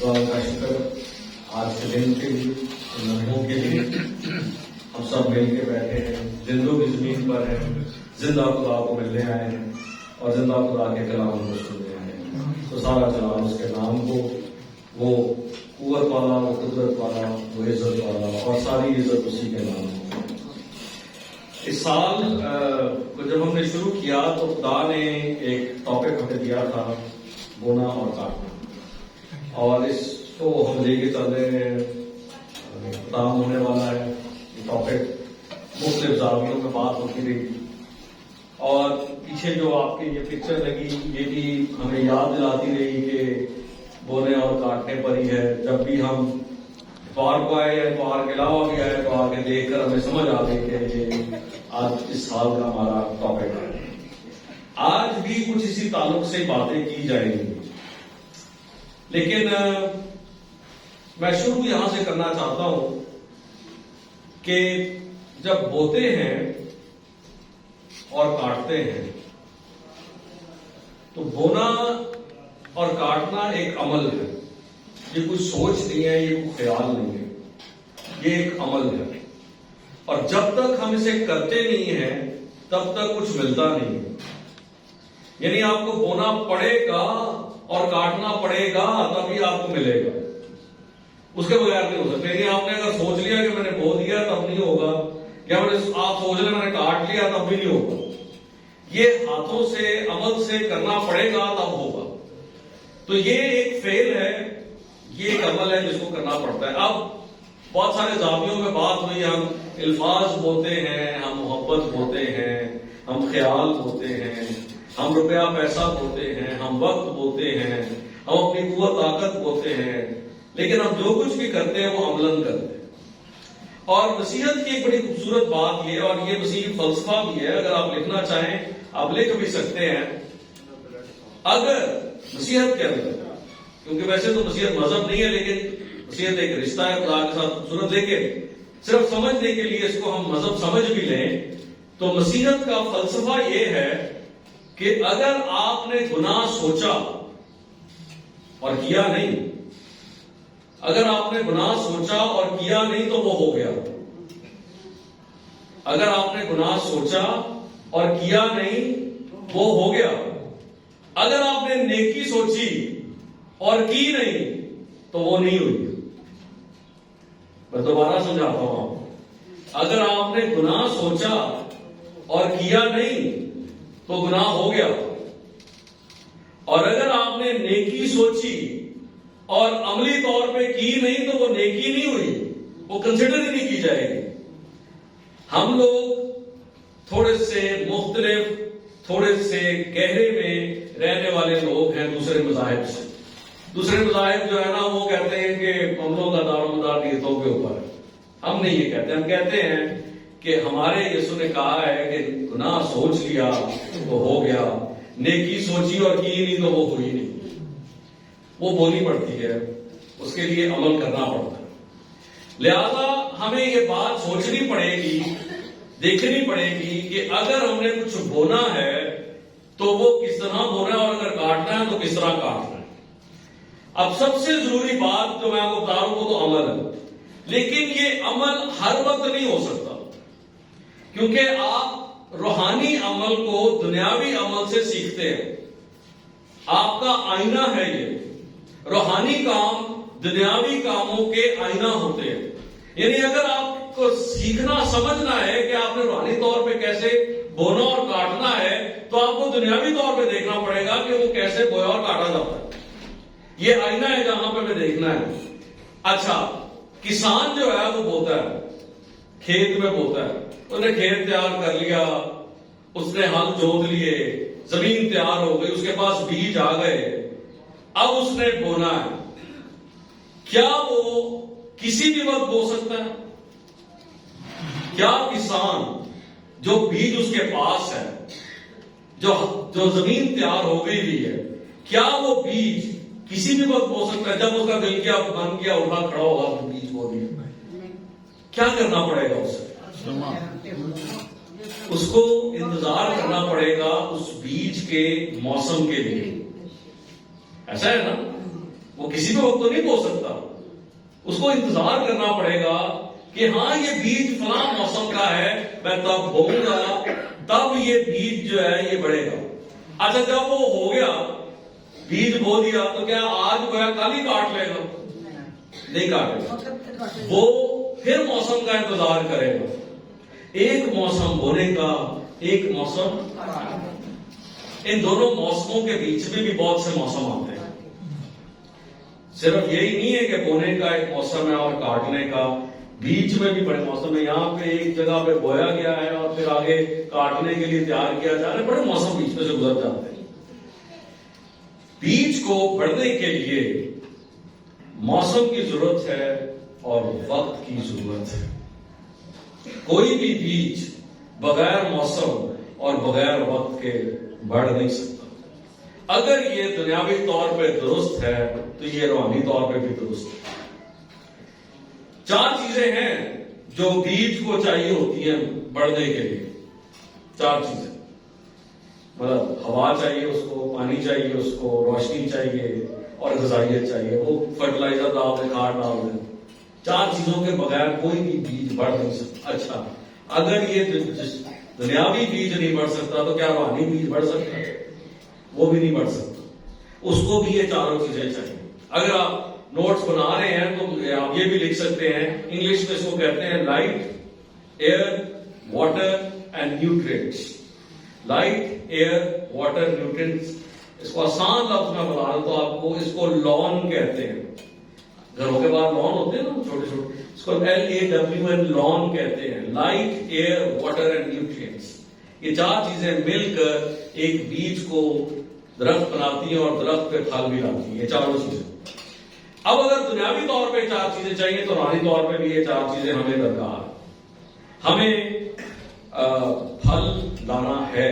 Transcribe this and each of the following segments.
خدا کا شکر آج کے دن کے لیے لمحوں کے لیے ہم سب مل کے بیٹھے ہیں، زندوں کی زمین پر ہیں، زندہ خدا کو ملنے آئے ہیں اور زندہ خدا کے کلام کو سننے آئے ہیں۔ تو سارا کلام اس کے نام کو، وہ قوت والا، وہ قدرت والا، وہ عزت والا، اور ساری عزت اسی کے نام کو۔ اس سال کو جب ہم نے شروع کیا تو خدا نے ایک ٹاپک ہمیں دیا تھا، بونا اور کاٹنا، اور اس کو ہم لے کے چل رہے ہیں، ختم ہونے والا ہے یہ ٹاپک، مختلف زاویوں میں بات ہوتی رہی، اور پیچھے جو آپ کی یہ پکچر لگی یہ بھی ہمیں یاد دلاتی رہی کہ بونے اور کاٹنے پر ہی ہے۔ جب بھی ہم اتوار کو آئے یا اتوار کے علاوہ بھی آئے تو آگے دیکھ کر ہمیں سمجھ آ گئی کہ یہ آج اس سال کا ہمارا ٹاپک ہے۔ آج بھی کچھ اسی تعلق سے باتیں کی جائیں گی، لیکن میں شروع یہاں سے کرنا چاہتا ہوں کہ جب بوتے ہیں اور کاٹتے ہیں تو بونا اور کاٹنا ایک عمل ہے، یہ کوئی سوچ نہیں ہے، یہ کوئی خیال نہیں ہے، یہ ایک عمل ہے، اور جب تک ہم اسے کرتے نہیں ہیں تب تک کچھ ملتا نہیں ہے۔ یعنی آپ کو بونا پڑے گا اور کاٹنا پڑے گا تبھی آپ کو ملے گا، اس کے بغیر نہیں ہو سکتا۔ یعنی آپ نے اگر سوچ لیا کہ میں نے بو دیا تب نہیں ہوگا، یا آپ سوچ لیں میں نے کاٹ لیا تب بھی نہیں ہوگا، یہ ہاتھوں سے عمل سے کرنا پڑے گا تب ہوگا۔ تو یہ ایک فعل ہے، یہ ایک عمل ہے جس کو کرنا پڑتا ہے۔ اب بہت سارے زاویوں میں بات ہوئی، ہم الفاظ بولتے ہیں، ہم محبت بولتے ہیں، ہم خیال بولتے ہیں، ہم روپیہ پیسہ بولتے ہیں، ہم وقت بولتے ہیں، ہم اپنی قوت طاقت بولتے ہیں، لیکن ہم جو کچھ بھی کرتے ہیں وہ عملاً کرتے ہیں۔ اور مسیحیت کی ایک بڑی خوبصورت بات یہ، اور یہ مسیحی فلسفہ بھی ہے، اگر آپ لکھنا چاہیں آپ لکھ بھی سکتے ہیں، اگر مسیحیت کے اندر، کیونکہ ویسے تو مسیحیت مذہب نہیں ہے لیکن مسیحیت ایک رشتہ ہے خدا کے ساتھ خوبصورت، لیکن صرف سمجھنے کے لیے اس کو ہم مذہب سمجھ بھی لیں تو مسیحیت کا فلسفہ یہ ہے کہ اگر آپ نے گناہ سوچا اور کیا نہیں، اگر آپ نے گناہ سوچا اور کیا نہیں تو وہ ہو گیا۔ اگر آپ نے گناہ سوچا اور کیا نہیں وہ ہو گیا۔ اگر آپ نے نیکی سوچی اور کی نہیں تو وہ نہیں ہوئی۔ میں دوبارہ سمجھاتا ہوں آپ کو، اگر آپ نے گناہ سوچا اور کیا نہیں تو گناہ ہو گیا، اور اگر آپ نے نیکی سوچی اور عملی طور پہ کی نہیں تو وہ نیکی نہیں ہوئی، وہ کنسیڈر ہی نہیں کی جائے گی۔ ہم لوگ تھوڑے سے مختلف، تھوڑے سے گہرے میں رہنے والے لوگ ہیں دوسرے مذاہب سے۔ دوسرے مذاہب جو ہے نا وہ کہتے ہیں کہ ہم لوگ کا دار و مدار نیتوں کے اوپر ہے۔ ہم نہیں یہ کہتے، ہم کہتے ہیں کہ ہمارے یسوع نے کہا ہے کہ گناہ سوچ لیا تو ہو گیا، نیکی سوچی اور کی نہیں تو وہ ہوئی نہیں، وہ بولنی پڑتی ہے، اس کے لیے عمل کرنا پڑتا ہے۔ لہذا ہمیں یہ بات سوچنی پڑے گی، دیکھنی پڑے گی کہ اگر ہم نے کچھ بونا ہے تو وہ کس طرح بونا ہے، اور اگر کاٹنا ہے تو کس طرح کاٹنا ہے۔ اب سب سے ضروری بات جو میں آپ کو بتا رہا ہوں وہ تو عمل ہے، لیکن یہ عمل ہر وقت نہیں ہو سکتا، کیونکہ آپ روحانی عمل کو دنیاوی عمل سے سیکھتے ہیں۔ آپ کا آئینہ ہے یہ، روحانی کام دنیاوی کاموں کے آئینہ ہوتے ہیں۔ یعنی اگر آپ کو سیکھنا سمجھنا ہے کہ آپ نے روحانی طور پہ کیسے بونا اور کاٹنا ہے تو آپ کو دنیاوی طور پہ دیکھنا پڑے گا کہ وہ کیسے بویا اور کاٹا جاتا ہے۔ یہ آئینہ ہے جہاں پہ ہمیں دیکھنا ہے۔ اچھا، کسان جو ہے وہ بوتا ہے، کھیت میں بوتا ہے، اس نے کھیت تیار کر لیا، اس نے ہل جوت لیے، زمین تیار ہو گئی، اس کے پاس بیج آ گئے، اب اس نے بونا ہے۔ کیا وہ کسی بھی وقت بو سکتا ہے؟ کیا کسان جو بیج اس کے پاس ہے، جو زمین تیار ہو گئی ہوئی ہے، کیا وہ بیج کسی بھی وقت بو سکتا ہے؟ جب اس کا دل کیا بن گیا، اٹھا کھڑا ہوگا وہ بیج بو دیا، کیا کرنا پڑے گا اسے؟ اس کو انتظار کرنا پڑے گا اس بیج کے موسم کے لیے، ایسا ہے نا؟ وہ کسی بھی وقت تو نہیں بو سکتا، اس کو انتظار کرنا پڑے گا کہ ہاں یہ بیج فلاں موسم کا ہے، میں تب بوؤں گا، تب یہ بیج جو ہے یہ بڑھے گا۔ اچھا جب وہ ہو گیا، بیج بو دیا، تو کیا آج گویا کل ہی کاٹ لے گا؟ نہیں کاٹے گا، وہ پھر موسم کا انتظار کرے گا۔ ایک موسم بونے کا، ایک موسم، ان دونوں موسموں کے بیچ میں بھی بہت سے موسم آتے ہیں۔ صرف یہی نہیں ہے کہ بونے کا ایک موسم ہے اور کاٹنے کا، بیچ میں بھی بڑے موسم ہے۔ یہاں پہ ایک جگہ پہ بویا گیا ہے اور پھر آگے کاٹنے کے لیے تیار کیا جا رہا ہے، بڑے موسم بیچ میں سے گزر جاتے ہیں۔ بیج کو بڑھنے کے لیے موسم کی ضرورت ہے اور وقت کی ضرورت ہے۔ کوئی بھی بیج بغیر موسم اور بغیر وقت کے بڑھ نہیں سکتا۔ اگر یہ دنیاوی طور پہ درست ہے تو یہ روحانی طور پہ بھی درست ہے۔ 4 چیزیں ہیں جو بیج کو چاہیے ہوتی ہیں بڑھنے کے لیے۔ 4 چیزیں، مطلب ہوا چاہیے اس کو، پانی چاہیے اس کو، روشنی چاہیے اور غذائیت چاہیے۔ وہ فرٹیلائزر ڈال دیں، کھاد ڈال دیں، 4 چیزوں کے بغیر کوئی بھی بیج بڑھ نہیں سکتا۔ اچھا، اگر یہ دنیاوی بیج نہیں بڑھ سکتا تو کیا روحانی بیج بڑھ سکتا ہے؟ وہ بھی نہیں بڑھ سکتا، اس کو بھی یہ 4 چیزیں چاہیے۔ اگر آپ نوٹس بنا رہے ہیں تو آپ یہ بھی لکھ سکتے ہیں، انگلش میں اس کو کہتے ہیں light, air, water and nutrients. Light, air, water, nutrients. اس کو آسان لفظ میں بتا رہا تو آپ کو اس کو لون کہتے ہیں۔ گھروں کے باہر لون ہوتے ہیں نا چھوٹے چھوٹے، اس کو LAWN لون کہتے ہیں۔ Light, air, water and nutrients, یہ 4 چیزیں مل کر ایک بیج کو درخت بناتی ہیں اور درخت پہ پھل بھی لاتی ہیں، یہ 4 چیزیں۔ اب اگر دنیاوی طور پہ 4 چیزیں چاہیے تو روحانی طور پہ بھی یہ 4 چیزیں ہمیں درکار ہے۔ ہمیں پھل لانا ہے،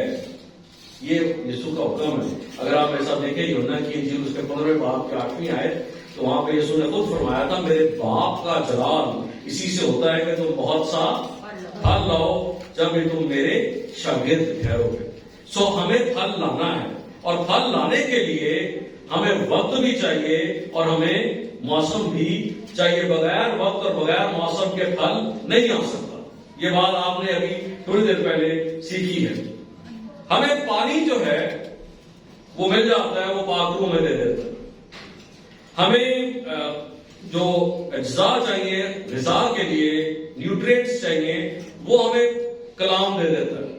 یہ یسوع کا حکم ہے۔ اگر آپ ایسا دیکھیں یوحنا کی انجیل اس کے 15ویں باب کی 8ویں آیت، تو وہاں پہ یسوع نے خود فرمایا تھا، میرے باپ کا جلال اسی سے ہوتا ہے کہ تم بہت سا پھل لاؤ، جب بھی تم میرے شاگرد ٹھہرو گے۔ سو ہمیں پھل لانا ہے، اور پھل لانے کے لیے ہمیں وقت بھی چاہیے اور ہمیں موسم بھی چاہیے۔ بغیر وقت اور بغیر موسم کے پھل نہیں آ سکتا۔ یہ بات آپ نے ابھی تھوڑی دیر پہلے سیکھی ہے۔ ہمیں پانی جو ہے وہ مل جاتا ہے، وہ پاک روح میں دے دیتا ہے۔ ہمیں جو اجزاء چاہیے غذا کے لیے، نیوٹرینٹس چاہیے، وہ ہمیں کلام دے دیتا ہے۔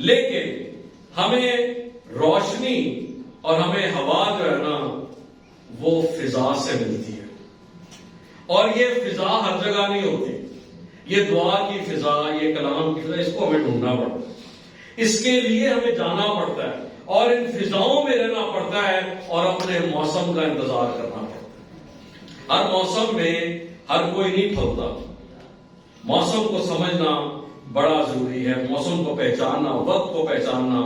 لیکن ہمیں روشنی اور ہمیں ہوا جو ہے نا وہ فضا سے ملتی ہے، اور یہ فضا ہر جگہ نہیں ہوتی۔ یہ دعا کی فضا، یہ کلام کی فضا، اس کو ہمیں ڈھونڈنا پڑتا ہے، اس کے لیے ہمیں جانا پڑتا ہے اور ان فضاؤں میں رہنا پڑتا ہے اور اپنے موسم کا انتظار کرنا پڑتا ہے۔ ہر موسم میں ہر کوئی نہیں پھلتا، موسم کو سمجھنا بڑا ضروری ہے، موسم کو پہچاننا، وقت کو پہچاننا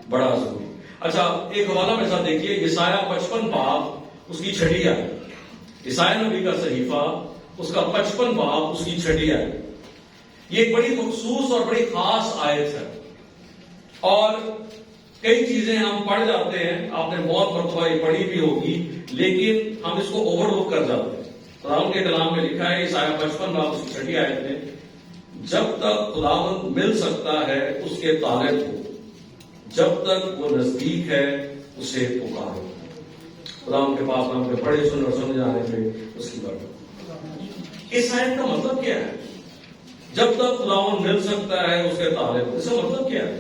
بڑا ضروری ہے۔ اچھا، ایک حوالہ میرے ساتھ دیکھیے، یسایہ 55 باب اس کی 6 آیت، یسایہ نبی کا صحیفہ اس کا 55 باب اس کی 6 آیت۔ یہ ایک بڑی مخصوص اور بڑی خاص آیت ہے، اور کئی چیزیں ہم پڑھ جاتے ہیں، آپ نے بہت مرتبہ یہ پڑھی بھی ہوگی، لیکن ہم اس کو اوور لک کر جاتے ہیں۔ قرآن کے کلام میں لکھا ہے یسایہ 55 باب اس کی 6 آیت میں، جب تک خداوند مل سکتا ہے اس کے طالب کو، جب تک وہ نزدیک ہے اسے پکارو۔ خداوند کے پاس نام کے پڑھے سنے اور سمجھ آنے پہ اس کی بات۔ اس آیت کا مطلب کیا ہے؟ جب تک خداوند مل سکتا ہے اس کے طالب، اس کا مطلب کیا ہے؟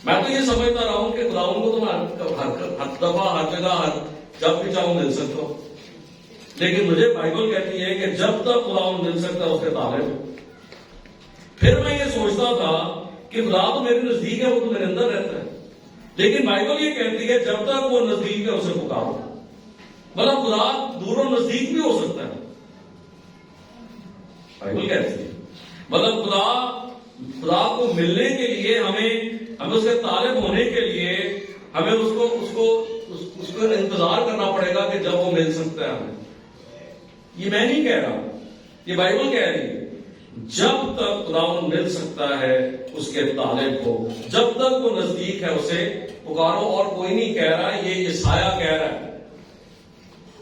میں تو یہ سمجھتا رہا ہوں کہ خداوند کو تو میں ہر دفعہ، ہر جگہ، جب بھی چاہوں مل سکتا ہوں، لیکن مجھے بائبل کہتی ہے کہ جب تک خداوند مل سکتا ہے اس کے طالب۔ پھر میں یہ سوچتا تھا کہ خدا تو میرے نزدیک ہے، وہ تو میرے اندر رہتا ہے، لیکن بائبل یہ کہتی ہے جب تک وہ نزدیک ہے اسے پکارو۔ مطلب خدا دور و نزدیک بھی ہو سکتا ہے، بائبل کہتی ہے۔ مطلب خدا کو ملنے کے لیے ہمیں اس کے طالب ہونے کے لیے ہمیں اس کو انتظار کرنا پڑے گا کہ جب وہ مل سکتا ہے ہمیں۔ یہ میں نہیں کہہ رہا، یہ بائبل کہہ رہی ہے، جب تک خداوند مل سکتا ہے اس کے طالب کو، جب تک وہ نزدیک ہے اسے پکارو۔ اور کوئی نہیں کہہ رہا، یہ یسایہ کہہ رہا ہے۔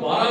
12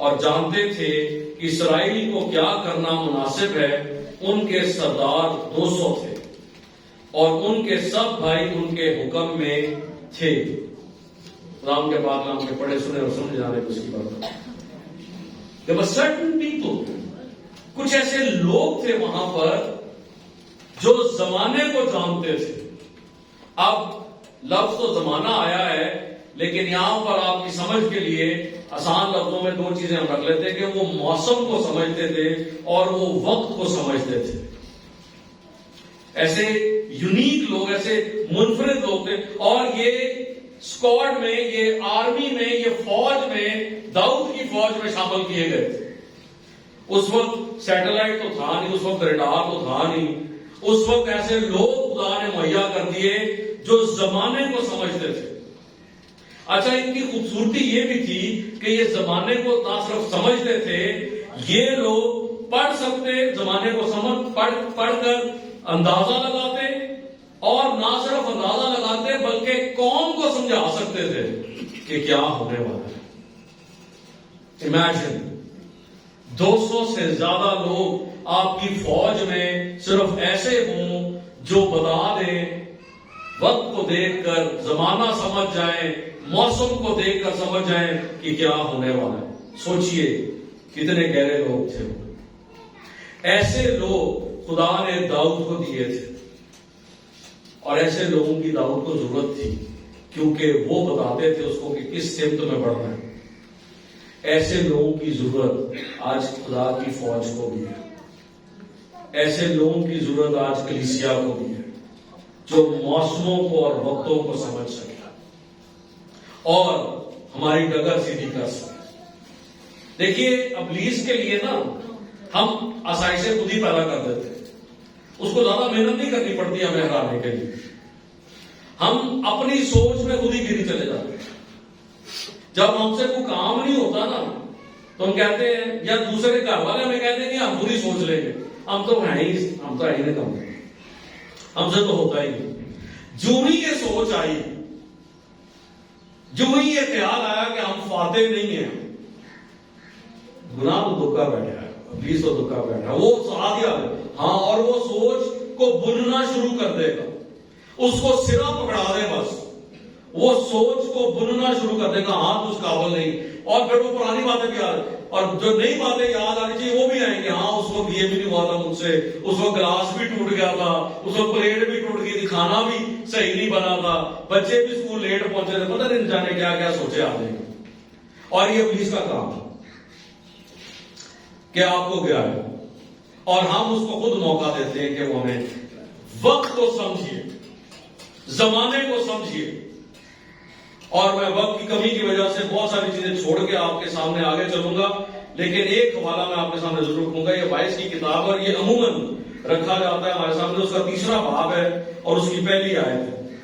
اور جانتے تھے کہ اسرائیل کو کیا کرنا مناسب ہے۔ ان کے سردار 200 تھے اور ان کے سب بھائی ان کے حکم میں تھے۔ رام کے بعد نام کے پڑھے سنے اور سمجھ جانے کو اس کی بات ہے۔ There were certain people، کچھ ایسے لوگ تھے وہاں پر جو زمانے کو جانتے تھے۔ اب لفظ تو زمانہ آیا ہے، لیکن یہاں پر آپ کی سمجھ کے لیے آسان لفظوں میں 2 چیزیں ہم رکھ لیتے کہ وہ موسم کو سمجھتے تھے اور وہ وقت کو سمجھتے تھے۔ ایسے یونیک لوگ، ایسے منفرد لوگ تھے، اور یہ اسکواڈ میں، یہ آرمی میں، یہ فوج میں، داؤد کی فوج میں شامل کیے گئے تھے۔ اس وقت سیٹلائٹ تو تھا نہیں، اس وقت ریڈار تو تھا نہیں، اس وقت ایسے لوگ خدا نے مہیا کر دیے جو زمانے کو سمجھتے تھے۔ اچھا، ان کی خوبصورتی یہ بھی تھی کہ یہ زمانے کو نہ صرف سمجھتے تھے، یہ لوگ پڑھ سکتے، زمانے کو پڑھ کر اندازہ لگاتے، اور نہ صرف اندازہ لگاتے بلکہ قوم کو سمجھا سکتے تھے کہ کیا ہونے والا ہے۔ امیجن 200 سے زیادہ لوگ آپ کی فوج میں صرف ایسے ہوں جو بتا دیں، وقت کو دیکھ کر زمانہ سمجھ جائیں، موسم کو دیکھ کر سمجھ جائیں کہ کیا ہونے والا ہے۔ سوچئے کتنے گہرے لوگ تھے۔ ایسے لوگ خدا نے داؤد کو دیے تھے، اور ایسے لوگوں کی داؤد کو ضرورت تھی، کیونکہ وہ بتاتے تھے اس کو کہ کس سمت میں بڑھنا ہے۔ ایسے لوگوں کی ضرورت آج خدا کی فوج کو بھی ہے۔ ایسے لوگوں کی ضرورت آج کلیسیا کو بھی ہے، جو موسموں کو اور وقتوں کو سمجھ سکے اور ہماری ڈگر سیدھی کر سکے۔ دیکھیے، ابلیس کے لیے نا ہم آسائشیں خود ہی پیدا کر دیتے ہیں، اس کو زیادہ محنت نہیں کرنی پڑتی ہمیں ہرانے کے لیے۔ ہم اپنی سوچ میں خود ہی گری چلے جاتے ہیں۔ جب ہم سے کوئی کام نہیں ہوتا نا تو ہم کہتے ہیں، یا دوسرے گھر والے ہمیں کہتے ہیں کہ ہم خود ہی سوچ لیں گے، ہم تو ہے ہی نہیں کم، ہم سے تو ہوتا ہی نہیں۔ جو ہی یہ سوچ آئی، جو ہی یہ خیال آیا کہ ہم فاتح نہیں ہیں، گناہ تو دکھا بیٹھا ہے، ابلیس تو دکھا بیٹھا ہے، وہ ساتھ ہی ہاں، اور وہ سوچ کو بننا شروع کر دے گا، اس کو سرا پکڑا دے، بس وہ سوچ کو بننا شروع کر دے گا، ہاں تو اس قابل نہیں، اور پھر وہ پرانی باتیں بھی آ رہی، اور جو نئی باتیں یاد آنی چاہیے وہ بھی آئیں گے۔ ہاں، اس وقت یہ بھی نہیں ہوا تھا مجھ سے، اس وقت گلاس بھی ٹوٹ گیا تھا، اس وقت پلیٹ بھی ٹوٹ گئی تھی، کھانا بھی صحیح نہیں بنا تھا، بچے بھی اسکول لیٹ پہنچے تھے، پتہ نہیں جانے کیا کیا سوچے آ جائیں گے۔ اور یہ ابلیس کا کام ہے کہ آپ کو گیا ہے، اور ہم اس کو خود موقع دیتے ہیں کہ وہ ہمیں وقت کو سمجھیے، زمانے کو سمجھیے۔ اور میں وقت کی کمی کی وجہ سے بہت ساری چیزیں چھوڑ کے آپ کے سامنے آگے چلوں گا، لیکن ایک حوالہ میں آپ کے سامنے ضرور رکھوں گا۔ یہ 22 کی کتاب، اور یہ عموماً رکھا جاتا ہے ہمارے سامنے، اس کا 3 باب ہے اور اس کی پہلی آیت ہے،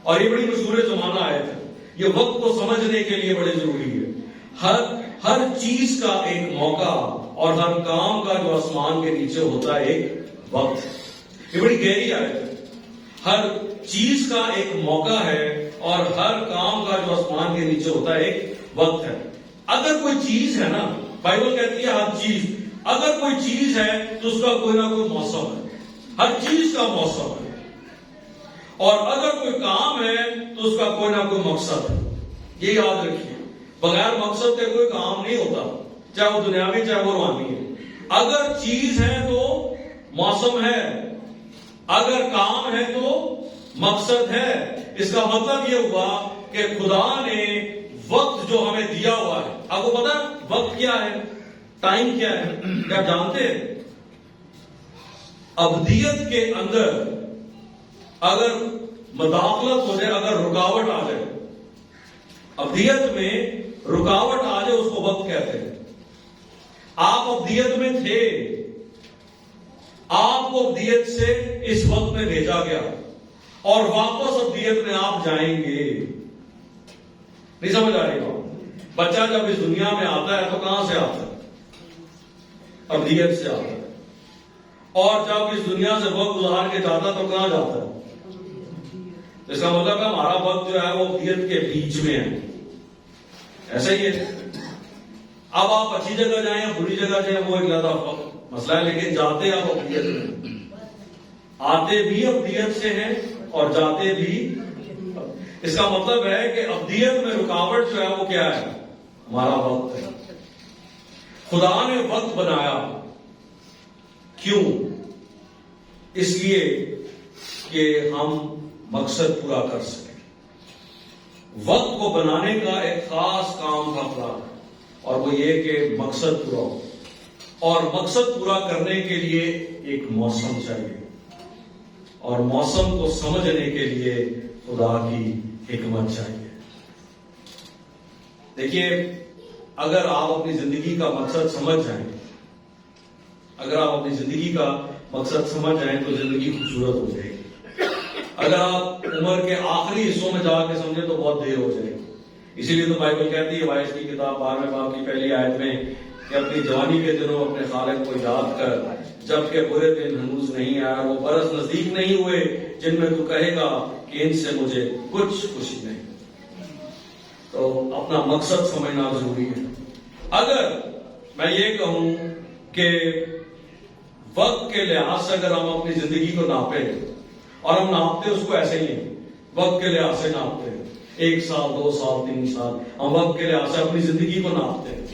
اور یہ بڑی مشہور زمانہ آیت ہے۔ یہ وقت کو سمجھنے کے لیے بڑی ضروری ہے۔ ہر چیز کا ایک موقع اور ہر کام کا جو آسمان کے نیچے ہوتا ہے ایک وقت۔ یہ بڑی گہری آیت ہے۔ ہر چیز کا ایک موقع ہے اور ہر کام کا جو آسمان کے نیچے ہوتا ہے ایک وقت ہے۔ اگر کوئی چیز ہے نا، بائبل کہتی ہے ہر چیز، اگر کوئی چیز ہے تو اس کا کوئی نہ کوئی موسم ہے، ہر چیز کا موسم ہے، اور اگر کوئی کام ہے تو اس کا کوئی نہ کوئی مقصد ہے۔ یہ یاد رکھیے، بغیر مقصد کے کوئی کام نہیں ہوتا، چاہے وہ دنیاوی چاہے وہ روحانی ہے۔ اگر چیز ہے تو موسم ہے، اگر کام ہے تو مقصد ہے۔ اس کا مطلب یہ ہوا کہ خدا نے وقت جو ہمیں دیا ہوا ہے، آپ کو پتا وقت کیا ہے، ٹائم کیا ہے، کیا جانتے ہیں؟ ابدیت کے اندر اگر مداخلت ہو جائے، اگر رکاوٹ آ جائے، ابدیت میں رکاوٹ آ جائے، اس کو وقت کہتے ہیں۔ آپ ابدیت میں تھے، آپ کو ابدیت سے اس وقت میں بھیجا گیا، اور واپس ابدیت میں آپ جائیں گے۔ نہیں سمجھ آ رہی بات؟ بچہ جب اس دنیا میں آتا ہے تو کہاں سے آتا ہے؟ ابدیت سے آتا ہے، اور جب اس دنیا سے وقت گزار کے جاتا تو کہاں جاتا ہے؟ اس کا مطلب ہے ہمارا وقت جو ہے وہ ابدیت کے بیچ میں ہے۔ ایسا ہی ہے، اب آپ اچھی جگہ جائیں یا بری جگہ جائیں وہ ایک زیادہ مسئلہ ہے، لیکن جاتے آپ ابدیت میں، آتے بھی ابدیت سے ہیں اور جاتے بھی۔ اس کا مطلب ہے کہ ابدیت میں رکاوٹ جو ہے وہ کیا ہے؟ ہمارا وقت ہے۔ خدا نے وقت بنایا، کیوں؟ اس لیے کہ ہم مقصد پورا کر سکیں۔ وقت کو بنانے کا ایک خاص کام کا پلان ہے، اور وہ یہ کہ مقصد پورا ہو، اور مقصد پورا کرنے کے لیے ایک موسم چاہیے، اور موسم کو سمجھنے کے لیے خدا کی حکمت چاہیے۔ دیکھیے، اگر آپ اپنی زندگی کا مقصد سمجھ جائیں، اگر آپ اپنی زندگی کا مقصد سمجھ جائیں تو زندگی خوبصورت ہو جائے گی۔ اگر آپ عمر کے آخری حصوں میں جا کے سمجھیں تو بہت دیر ہو جائے گی۔ اسی لیے تو بائبل کہتی ہے وائس کی کتاب 12ویں باب کی پہلی آیت میں کہ اپنی جوانی کے دنوں اپنے خالق کو یاد کر، جبکہ برے دن ہنوز نہیں آیا، وہ برس نزدیک نہیں ہوئے جن میں تو کہے گا کہ ان سے مجھے کچھ خوشی نہیں۔ تو اپنا مقصد سمجھنا ضروری ہے۔ اگر میں یہ کہوں کہ وقت کے لحاظ سے اگر ہم اپنی زندگی کو ناپیں، اور ہم ناپتے اس کو ایسے ہی ہیں، وقت کے لحاظ سے ناپتے ہیں، 1 سال 2 سال 3 سال، ہم وقت کے لحاظ سے اپنی زندگی کو ناپتے ہیں۔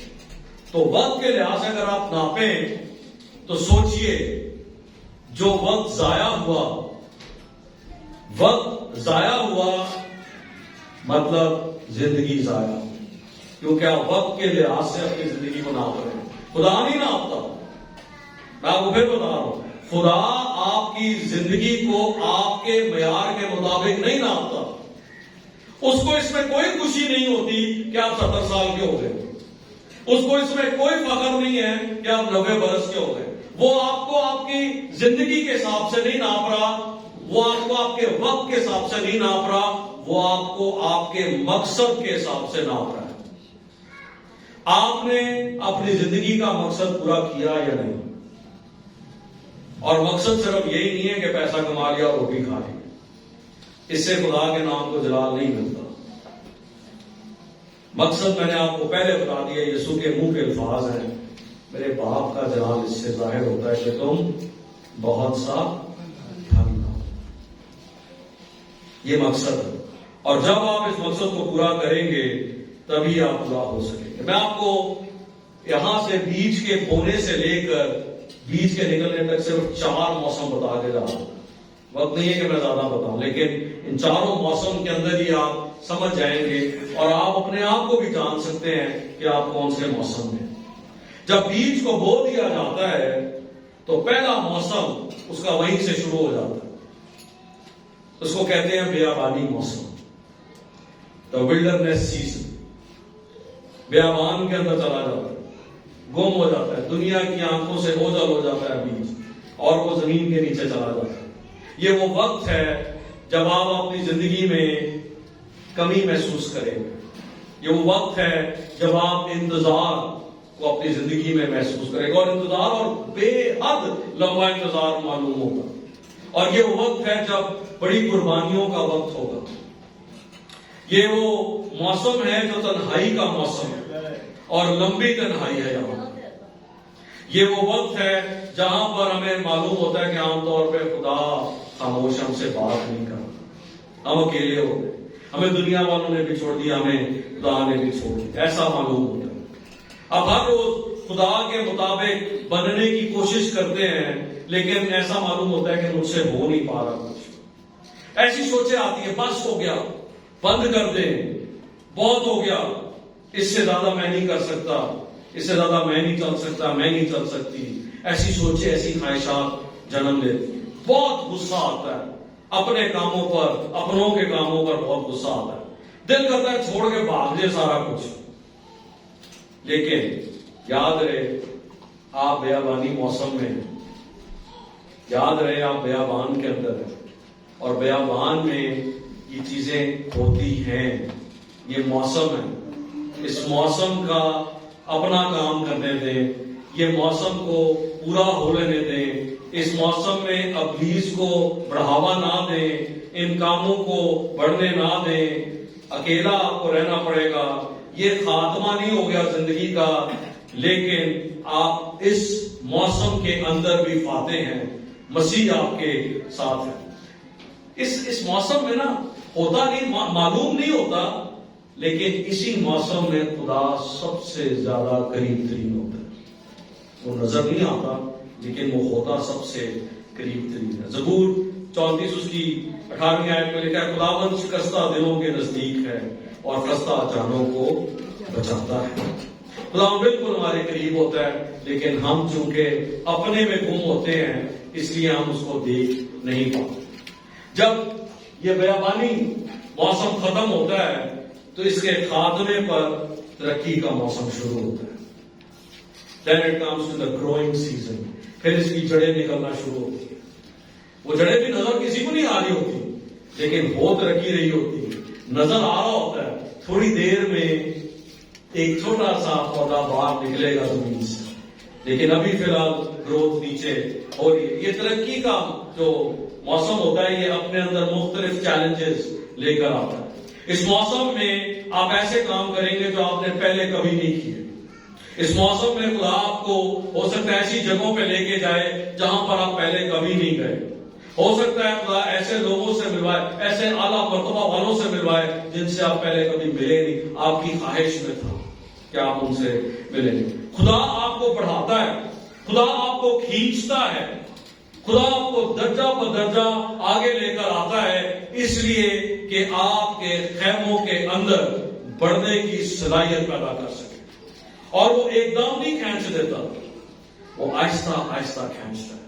تو وقت کے لحاظ سے اگر آپ ناپیں تو سوچئے جو وقت ضائع ہوا، وقت ضائع ہوا مطلب زندگی ضائع ہوئی، کیونکہ آپ وقت کے لحاظ سے اپنی زندگی کو ناپ رہے ہیں۔ خدا نہیں ناپتا، میں آپ کو پھر بتا رہا ہوں، خدا آپ کی زندگی کو آپ کے معیار کے مطابق نہیں ناپتا۔ اس کو اس میں کوئی خوشی نہیں ہوتی کہ آپ 70 سال کے ہو گئے، اس کو اس میں کوئی فخر نہیں ہے کہ آپ 90 برس کے ہو گئے۔ وہ آپ کو آپ کی زندگی کے حساب سے نہیں ناپ رہا، وہ آپ کو آپ کے وقت کے حساب سے نہیں ناپ رہا، وہ آپ کو آپ کے مقصد کے حساب سے ناپ رہا ہے۔ آپ نے اپنی زندگی کا مقصد پورا کیا یا نہیں؟ اور مقصد صرف یہی نہیں ہے کہ پیسہ کما لیا اور روٹی کھا لی، اس سے خدا کے نام کو جلال نہیں ملتا۔ مقصد میں نے آپ کو پہلے بتا دیا، یسوع کے منہ کے الفاظ ہیں، میرے باپ کا جلال اس سے ظاہر ہوتا ہے کہ تم بہت سا پھل لاؤ۔ یہ مقصد ہے، اور جب آپ اس مقصد کو پورا کریں گے تبھی آپ پورا ہو سکیں گے۔ میں آپ کو یہاں سے بیج کے بونے سے لے کر بیج کے نکلنے تک صرف 4 موسم بتا کے جا رہا ہوں۔ وقت نہیں ہے کہ میں زیادہ بتاؤں، لیکن ان 4 موسم کے اندر ہی آپ سمجھ جائیں گے، اور آپ اپنے آپ کو بھی جان سکتے ہیں کہ آپ کون سے موسم میں۔ جب بیج کو بو دیا جاتا ہے تو پہلا موسم اس کا وہیں سے شروع ہو جاتا ہے، اس کو کہتے ہیں بیابانی موسم، the wilderness season۔ بیابان کے اندر چلا جاتا ہے، گم ہو جاتا ہے، دنیا کی آنکھوں سے اوجھل ہو جاتا ہے بیج، اور وہ زمین کے نیچے چلا جاتا ہے۔ یہ وہ وقت ہے جب آپ اپنی زندگی میں کمی محسوس کریں گے، یہ وہ وقت ہے جب آپ انتظار کو اپنی زندگی میں محسوس کریں گے، اور انتظار اور بے حد لمبا انتظار معلوم ہوگا، اور یہ وہ وقت ہے جب بڑی قربانیوں کا وقت ہوگا۔ یہ وہ موسم ہے جو تنہائی کا موسم ہے، اور لمبی تنہائی ہے یہاں۔ یہ وہ وقت ہے جہاں پر ہمیں معلوم ہوتا ہے کہ عام طور پہ خدا خاموش ہم سے بات نہیں کرتا، ہم اکیلے ہو گئے، ہمیں دنیا والوں نے بھی چھوڑ دیا، ہمیں خدا نے بھی چھوڑ دیا، ایسا معلوم ہوتا ہے۔ اب ہر روز خدا کے مطابق بننے کی کوشش کرتے ہیں، لیکن ایسا معلوم ہوتا ہے کہ مجھ سے ہو نہیں پا رہا کچھ۔ ایسی سوچیں آتی ہیں، بس ہو گیا، بند کر دیں، بہت ہو گیا، اس سے زیادہ میں نہیں کر سکتا، اس سے زیادہ میں نہیں چل سکتا، میں نہیں چل سکتی۔ ایسی سوچیں، ایسی خواہشات جنم لیتی ہیں۔ بہت غصہ آتا ہے اپنے کاموں پر، اپنوں کے کاموں پر بہت غصہ آتا ہے، دل کرتا ہے چھوڑ کے بھاگ جائے سارا کچھ۔ لیکن یاد رہے آپ بیابانی موسم میں ہیں، یاد رہے آپ بیابان کے اندر ہیں، اور بیابان میں یہ چیزیں ہوتی ہیں، یہ موسم ہے۔ اس موسم کا اپنا کام کرنے دیں، یہ موسم کو پورا ہو لینے دیں، اس موسم میں ابلیس کو بڑھاوا نہ دیں، ان کاموں کو بڑھنے نہ دیں۔ اکیلا آپ کو رہنا پڑے گا، یہ خاتمہ نہیں ہو گیا زندگی کا لیکن آپ اس موسم کے اندر بھی فاتح ہیں، مسیح آپ کے ساتھ ہے۔ اس موسم میں نا ہوتا نہیں، معلوم نہیں ہوتا، لیکن اسی موسم میں خدا سب سے زیادہ قریب ترین ہوتا ہے۔ وہ نظر نہیں آتا لیکن وہ ہوتا سب سے قریب ترین ہے۔ زبور 34 اس کی 18ویں آیت میں لکھا ہے، خداوند شکستہ دلوں کے نزدیک ہے اور خستہ جانوں کو بچاتا ہے۔ خداوند بالکل ہمارے قریب ہوتا ہے، لیکن ہم چونکہ اپنے میں گم ہوتے ہیں اس لیے ہم اس کو دیکھ نہیں پاتے۔ جب یہ بیابانی موسم ختم ہوتا ہے تو اس کے خاتمے پر ترقی کا موسم شروع ہوتا ہے۔ Then it comes to the growing season. پھر اس کی جڑیں نکلنا شروع ہوتی ہیں۔ وہ جڑیں بھی نظر کسی کو نہیں آ رہی ہوتی، لیکن ہو ترقی رہی ہوتی ہے، نظر آ رہا ہوتا ہے۔ تھوڑی دیر میں ایک چھوٹا سا پودا باہر نکلے گا زمین سے، لیکن ابھی فی الحال گروتھ نیچے ہو رہی ہے۔ یہ ترقی کا جو موسم ہوتا ہے یہ اپنے اندر مختلف چیلنجز لے کر آتا ہے۔ اس موسم میں آپ ایسے کام کریں گے جو آپ نے پہلے کبھی نہیں کیے۔ اس موسم میں خدا آپ کو ہو سکتا ہے ایسی جگہوں پہ لے کے جائے جہاں پر آپ پہلے کبھی نہیں گئے۔ ہو سکتا ہے خدا ایسے لوگوں سے ملوائے، ایسے اعلیٰ مرتبہ والوں سے ملوائے جن سے آپ پہلے کبھی ملے نہیں، آپ کی خواہش میں تھا کہ آپ ان سے ملیں گے۔ خدا آپ کو بڑھاتا ہے، خدا آپ کو کھینچتا ہے، خدا آپ کو درجہ پر درجہ آگے لے کر آتا ہے، اس لیے کہ آپ کے خیموں کے اندر بڑھنے کی صلاحیت پیدا کر سکے۔ اور وہ ایک دم نہیں کھینچ دیتا، وہ آہستہ آہستہ کھینچتا ہے۔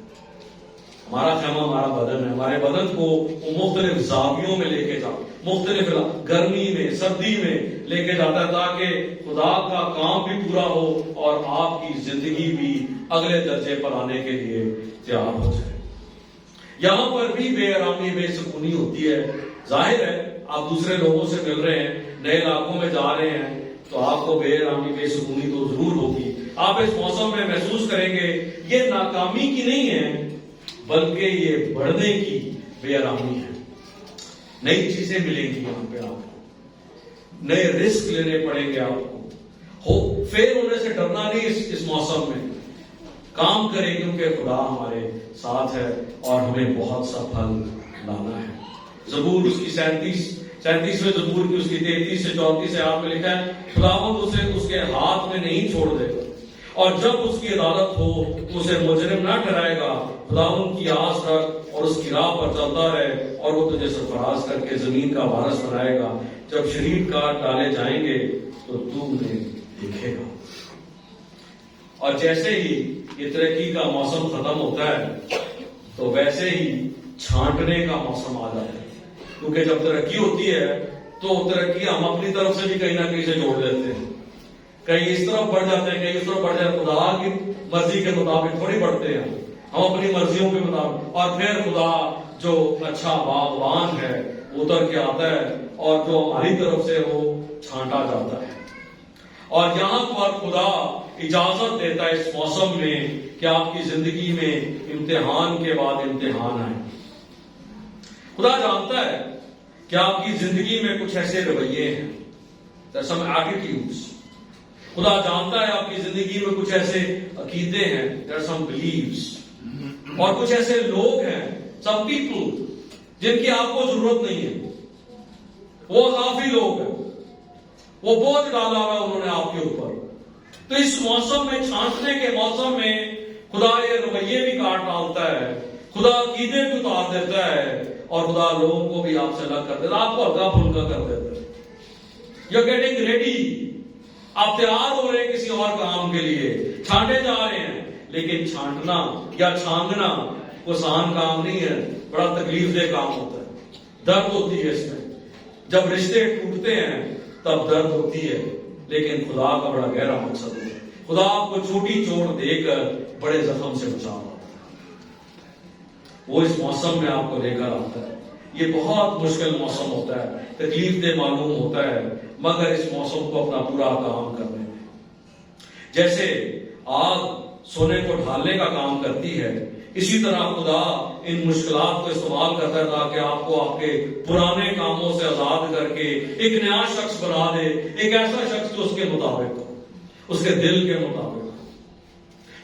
ہمارا خیمہ ہمارا بدن ہے، ہمارے بدن کو وہ مختلف زاویوں میں لے کے جاتا، مختلف گرمی میں سردی میں لے کے جاتا ہے تاکہ خدا کا کام بھی پورا ہو اور آپ کی زندگی بھی اگلے درجے پر آنے کے لیے تیار ہو جائے۔ یہاں پر بھی بے آرامی بے سکونی ہوتی ہے۔ ظاہر ہے آپ دوسرے لوگوں سے مل رہے ہیں، نئے علاقوں میں جا رہے ہیں، تو آپ کو بے آرامی بے سکونی تو ضرور ہوگی۔ آپ اس موسم میں محسوس کریں گے یہ ناکامی کی نہیں ہے بلکہ یہ بڑھنے کی بے آرامی ہے۔ نئی چیزیں ملیں گی یہاں پہ، آپ کو نئے رسک لینے پڑیں گے، آپ کو فیل ہونے سے ڈرنا نہیں۔ اس موسم میں کام کریں کیونکہ خدا ہمارے ساتھ ہے اور ہمیں بہت سا پھل لانا ہے۔ زبور اس کی 37ویں زبور کی اس کی 33 سے 34 سے آپ میں لکھا ہے، خداوند اسے اس کے ہاتھ میں نہیں چھوڑ دے گا، اور جب اس کی عدالت ہو اسے مجرم نہ ٹھہرائے گا۔ خداوند کی آس رکھ اور اس کی راہ پر چلتا رہے، اور وہ تجھے سرفراز کر کے زمین کا وارث بنائے گا۔ جب شریف کاٹ ڈالے جائیں گے تو تو انہیں دیکھے گا۔ اور جیسے ہی یہ ترقی کا موسم ختم ہوتا ہے تو ویسے ہی چھانٹنے کا موسم آ جاتا ہے، کیونکہ جب ترقی ہوتی ہے تو ترقی ہم اپنی طرف سے بھی کہیں نہ کہیں سے جوڑ لیتے ہیں، کہیں اس طرف بڑھ جاتے ہیں، کہیں اس طرف بڑھ جاتے ہیں۔ خدا کی مرضی کے مطابق تھوڑی بڑھتے ہیں ہم اپنی مرضیوں کے مطابق، اور پھر خدا جو اچھا باغبان ہے اتر کے آتا ہے اور جو ہماری طرف سے وہ چھانٹا جاتا ہے۔ اور یہاں پر خدا اجازت دیتا ہے اس موسم میں کہ آپ کی زندگی میں امتحان کے بعد امتحان آئے۔ خدا جانتا ہے کہ آپ کی زندگی میں کچھ ایسے رویے ہیں، there are some attitudes۔ خدا جانتا ہے آپ کی زندگی میں کچھ ایسے عقیدے ہیں، there are some beliefs، اور کچھ ایسے لوگ ہیں some people جن کی آپ کو ضرورت نہیں ہے، وہ کافی لوگ ہیں، وہ بوجھ ڈالا ہوا انہوں نے آپ کے اوپر۔ تو اس موسم میں، چھانٹنے کے موسم میں، خدا یہ رویے بھی کاٹ ڈالتا ہے، خدا عقیدے بھی اتار دیتا ہے، اور خدا لوگوں کو بھی آپ سے الگ کر دیتا ہے، آپ کو ہلکا پھلکا کر دیتا ہے۔ You're getting ready، آپ تیار ہو رہے ہیں کسی اور کام کے لیے، چھانٹے جا رہے ہیں، لیکن چھانٹنا یا چھانگنا کوئی آسان کام نہیں ہے، بڑا تکلیف دہ کام ہوتا ہے، درد ہوتی ہے اس میں۔ جب رشتے ٹوٹتے ہیں تب درد ہوتی ہے، لیکن خدا کا بڑا گہرا مقصد ہے۔ خدا آپ کو چھوٹی چوٹ دے کر بڑے زخم سے بچا رہا ہے، وہ اس موسم میں آپ کو لے کر آتا ہے۔ یہ بہت مشکل موسم ہوتا ہے، تکلیف دہ معلوم ہوتا ہے، مگر اس موسم کو اپنا پورا کام کرنے میں، جیسے آگ سونے کو ڈھالنے کا کام کرتی ہے، اسی طرح خدا ان مشکلات کو استعمال کرتا ہے تاکہ آپ کو آپ کے پرانے کاموں سے آزاد کر کے ایک نیا شخص بنا دے، ایک ایسا شخص جو اس کے مطابق ہو۔ اس کے دل کے مطابق.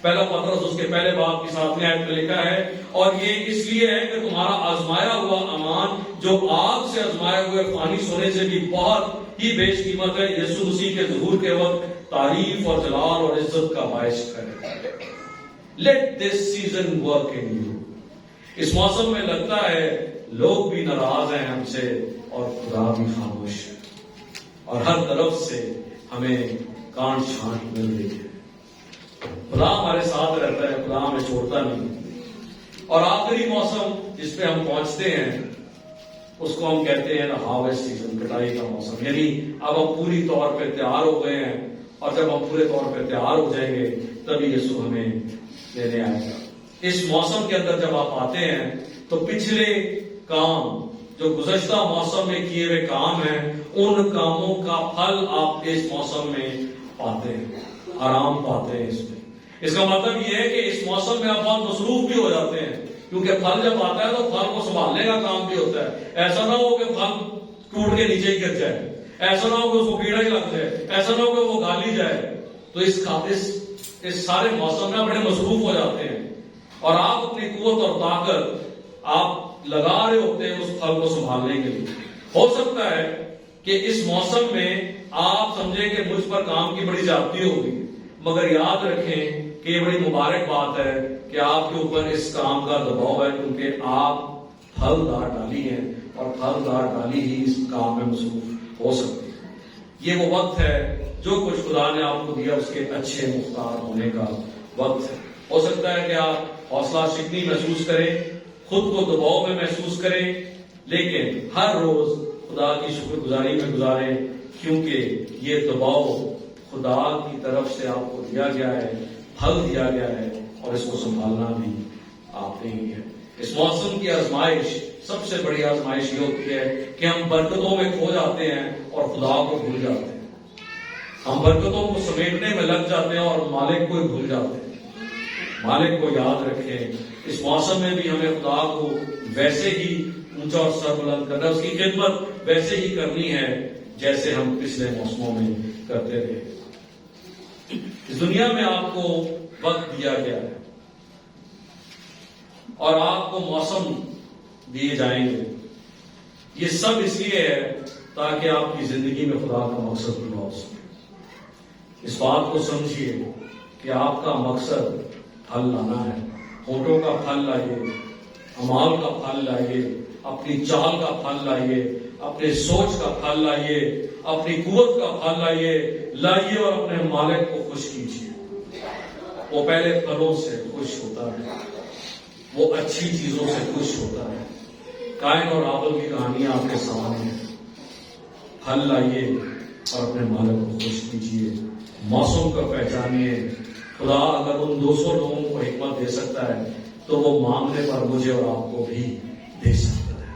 پہلا پطرس اس کے پہلے باب کی 7ویں آیت میں لکھا ہے، اور یہ اس لیے ہے کہ تمہارا آزمایا ہوا ایمان جو آگ سے آزمائے ہوئے فانی سونے سے بھی بہت ہی بیش قیمت ہے، یسوع مسیح کے ظہور کے وقت تعریف اور جلال اور عزت کا باعث کرے. Let this season work in you. اس موسم میں لگتا ہے لوگ بھی ناراض ہیں ہم سے اور خدا بھی خاموش ہے، اور ہر طرف سے ہمیں کانٹ چھانٹ مل رہی ہے. خدا ہمارے ساتھ رہتا ہے، خدا ہمیں چھوڑتا نہیں. اور آخری موسم جس پہ ہم پہنچتے ہیں اس کو ہم کہتے ہیں ہارویسٹ سیزن، کٹائی کا موسم. یعنی اب ہم پوری طور پہ تیار ہو گئے ہیں، اور جب ہم پورے طور پہ تیار ہو جائیں گے تبھی یسوع ہمیں لینے آئے گا. اس موسم کے اندر جب آپ آتے ہیں تو پچھلے کام جو گزشتہ موسم میں کیے ہوئے کام ہیں ان کاموں کا پھل آپ اس موسم میں پاتے ہیں، آرام پاتے ہیں. اس کا مطلب یہ ہے کہ اس موسم میں آپ بہت مصروف بھی ہو جاتے ہیں، کیونکہ پھل جب آتا ہے تو پھل کو سنبھالنے کا کام بھی ہوتا ہے. ایسا نہ ہو کہ پھل ٹوٹ کے نیچے ہی گر جائے، ایسا نہ ہو کہ اس کو کیڑا ہی لگ جائے، ایسا نہ ہو کہ وہ گالی جائے. تو اس سارے موسم میں بڑے مصروف ہو جاتے ہیں، اور آپ اپنی قوت اور طاقت آپ لگا رہے ہوتے ہیں اس پھل کو سنبھالنے کے لیے. ہو سکتا ہے کہ اس موسم میں آپ سمجھیں کہ مجھ پر کام کی بڑی زیادتی ہوگی، مگر یاد رکھیں کہ یہ بڑی مبارک بات ہے کہ آپ کے اوپر اس کام کا دباؤ ہے، کیونکہ آپ پھلدار ڈالی ہیں، اور پھلدار ڈالی ہی اس کام میں مصروف ہو سکتی ہے. یہ وہ وقت ہے جو کچھ خدا نے آپ کو دیا اس کے اچھے مختار ہونے کا وقت ہے. ہو سکتا ہے کہ آپ حوصلہ شکنی محسوس کریں، خود کو دباؤ میں محسوس کریں، لیکن ہر روز خدا کی شکر گزاری میں گزاریں، کیونکہ یہ دباؤ خدا کی طرف سے آپ کو دیا گیا ہے، پھل دیا گیا ہے، اور اس کو سنبھالنا بھی آپ نے ہی ہے. اس موسم کی آزمائش، سب سے بڑی آزمائش یہ ہوتی ہے کہ ہم برکتوں میں کھو جاتے ہیں اور خدا کو بھول جاتے ہیں. ہم برکتوں کو سمیٹنے میں لگ جاتے ہیں اور مالک کو ہی بھول جاتے ہیں. مالک کو یاد رکھیں، اس موسم میں بھی ہمیں خدا کو ویسے ہی اونچا اور سر بلند کرنا، اس کی خدمت ویسے ہی کرنی ہے جیسے ہم پچھلے موسموں میں کرتے رہے. اس دنیا میں آپ کو وقت دیا گیا ہے اور آپ کو موسم دیے جائیں گے. یہ سب اس لیے ہے تاکہ آپ کی زندگی میں خدا کا مقصد پورا ہو سکے. اس بات کو سمجھیے کہ آپ کا مقصد پھل لانا ہے. ہونٹوں کا پھل لائیے، اعمال کا پھل لائیے، اپنی چال کا پھل لائیے، اپنے سوچ کا پھل لائیے، اپنی قوت کا پھل لائیے اور اپنے مالک کو خوش کیجیے. وہ پہلے پھلوں سے خوش ہوتا ہے، وہ اچھی چیزوں سے خوش ہوتا ہے. قائن اور ہابیل کی کہانی آپ کے سامنے ہے. پھل لائیے اور اپنے مالک کو خوش کیجیے. موسم کو پہچانیے. خدا اگر ان 200 لوگوں کو حکمت دے سکتا ہے تو وہ معاملے پر مجھے اور آپ کو بھی دے سکتا ہے.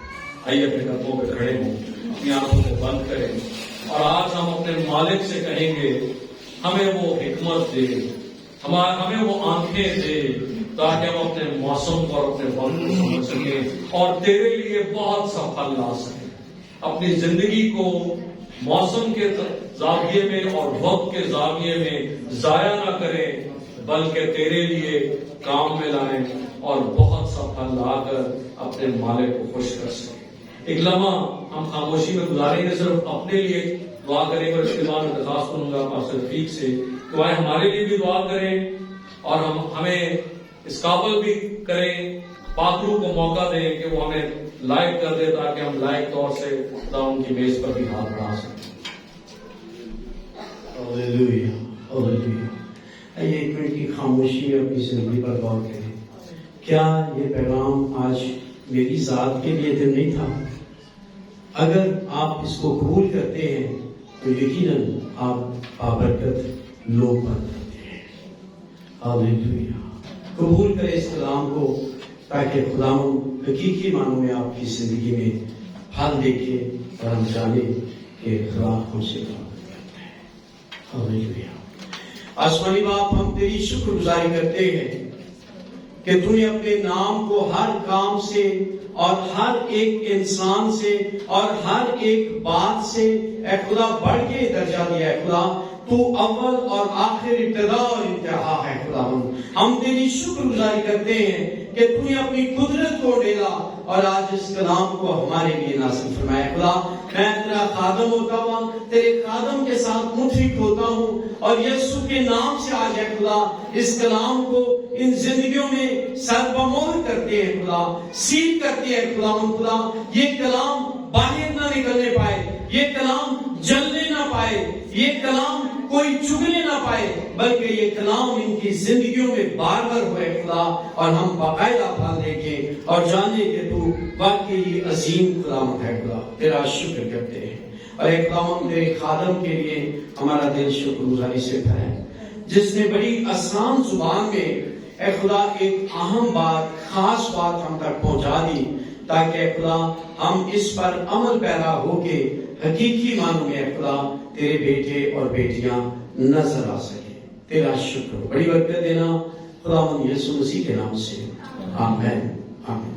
آئیے اپنے قدموں پہ کھڑے ہوں، اپنی آنکھوں کو بند کریں، اور آج ہم اپنے مالک سے کہیں گے ہمیں وہ حکمت دے، ہمیں وہ آنکھیں دے، تاکہ ہم اپنے موسم اور اپنے وقت کو سمجھ سکیں اور تیرے لیے بہت سا پھل لا سکیں. اپنی زندگی کو موسم کے زاویے میں اور وقت کے زاویے میں ضائع نہ کریں، بلکہ تیرے لیے کام میں لائیں اور بہت سا پھل لا کر اپنے مالک کو خوش کر سکیں. ایک لمحہ ہم خاموشی میں گزاریں گے، صرف اپنے لیے دعا کریں گے، اور اس کے بعد میں درخواست کروں گا پاسٹر رفیق سے کہ وہ ہمارے لیے بھی دعا کریں اور ہمیں اس قابل بھی کریں، پاکرو کو موقع دیں کہ وہ ہمیں لائق کر دے تاکہ ہم لائق طور سے خدا ان کی میز پر بھی ہاتھ بڑھا سکیں. ہاللیلویا، ہاللیلویا. آئیے ایک منٹ کی خاموشی میں اپنی زندگی پر غور کریں. کیا یہ پیغام آج میری ذات کے لیے تو نہیں تھا؟ اگر آپ اس کو قبول کرتے ہیں تو یقیناً آپ بابرکت لوگ بن جاتے ہیں. ہاللیلویا. قبول کریں اس کلام کو تاکہ خدا حقیقی معنوں میں آپ کی زندگی میں پھل دیکھے اور ہم جانیں کہ خدا ہم سے کام کرتا ہے. ہاللیلویا. آسمانی باپ، ہم تیری شکر گزاری کرتے ہیں کہ تو نے اپنے نام کو ہر کام سے اور ہر ایک انسان سے اور ہر ایک بات سے اے خدا بڑھ کے درجہ دیا ہے. خدا تو اول اور آخر ابتدا اور انتہا ہے خداوند. ہم تیری شکر گزاری کرتے ہیں کہ تو نے اپنی قدرت کو ڈھیلا اور آج اس کلام کو ہمارے لیے نازل فرمایا. خدا میں تیرا خادم ہوتا ہوں، تیرے خادم کے ساتھ متفق ہوتا ہوں اور یسوع کے نام سے آج ہے خدا اس کلام کو ان زندگیوں میں سربمہر کرتے ہیں خدا، سیل کرتے ہیں خدا. یہ کلام باہر نہ نکلنے پائے، یہ کلام جلنے نہ پائے، یہ کلام کوئی چگنے نہ پائے، بلکہ یہ کلام ان کی زندگیوں میں بار بار ہوئے خدا، اور ہم باقاعدہ پھل دیکھیں اور جانے کہ تو واقعی عظیم کلام ہے خدا. تیرا شکر کرتے ہیں اور ایک کلام تیرے خادم کے لیے ہمارا دل شکر گزاری سے بھرا ہے، جس نے بڑی آسان زبان میں اے خدا ایک اہم بات، خاص بات ہم تک پہنچا دی، تاکہ اے خدا ہم اس پر عمل پیرا ہو کے حقیقی معنوں میں اے خدا تیرے بیٹے اور بیٹیاں نظر آ سکے. تیرا شکر، بڑی برکت دینا خداوند یسوع مسیح کے نام سے، آمین آمین.